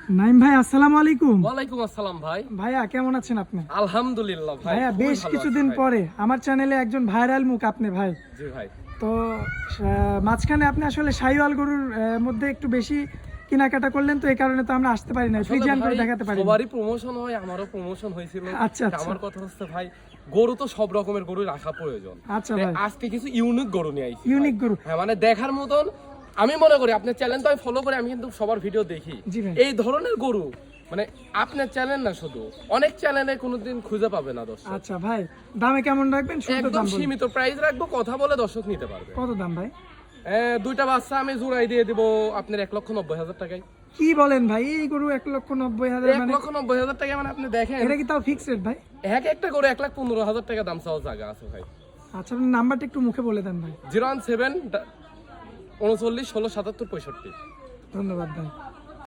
নাইম ভাই আসসালামু আলাইকুম। ওয়ালাইকুম আসসালাম ভাই। ভাইয়া কেমন আছেন আপনি? আলহামদুলিল্লাহ ভাই। ভাইয়া বেশ কিছুদিন পরে আমার চ্যানেলে একজন ভাইরাল মুখ আপনি ভাই। জি ভাই। তো মাঝখানে আপনি আসলে শাহিওয়াল গরুর মধ্যে একটু বেশি কেনাকাটা করলেন, তো এই কারণে তো আমরা আসতে পারি না, ফ্রিজিয়ান করে দেখাতে পারি না। সবারই প্রমোশন হয়, আমারও প্রমোশন হয়েছিল। আচ্ছা আচ্ছা। আমার কথা হচ্ছে ভাই, গরু তো সব রকমের গরু রাখা প্রয়োজন। আচ্ছা ভাই, আজকে কিছু ইউনিক গরু নিয়ে আইছি। ইউনিক গরু, হ্যাঁ মানে দেখার মতন। আমি মনে করি আপনার চ্যানেল তো আমি ফলো করি, আমি কিন্তু সবার ভিডিও দেখি। জি ভাই। এই ধরনের গরু মানে আপনার চ্যানেল না শুধু, অনেক চ্যানেলে কোনোদিন খুঁজে পাবে না দর্শক। আচ্ছা ভাই, দামে কেমন রাখবেন? শুধু একদম দাম বলুন। সীমিত প্রাইস রাখবো, কথা বলে দর্শক নিতে পারবে। কত দাম ভাই? দুইটা বাচ্চা আমি জোড়াই দিয়ে দিব আপনার 1,90,000 টাকায়। কি বলেন ভাই, এই গরু 1,90,000 মানে? 1,90,000 টাকা মানে আপনি দেখেন, এটা কি তাও ফিক্সড রেট ভাই? এক একটা করে 1,15,000 টাকা দাম চাওয়া জায়গা আছে ভাই। আচ্ছা, আপনার নাম্বারটা একটু মুখে বলে দেন ভাই। 017 39 16 77 65। ধন্যবাদ ভাই।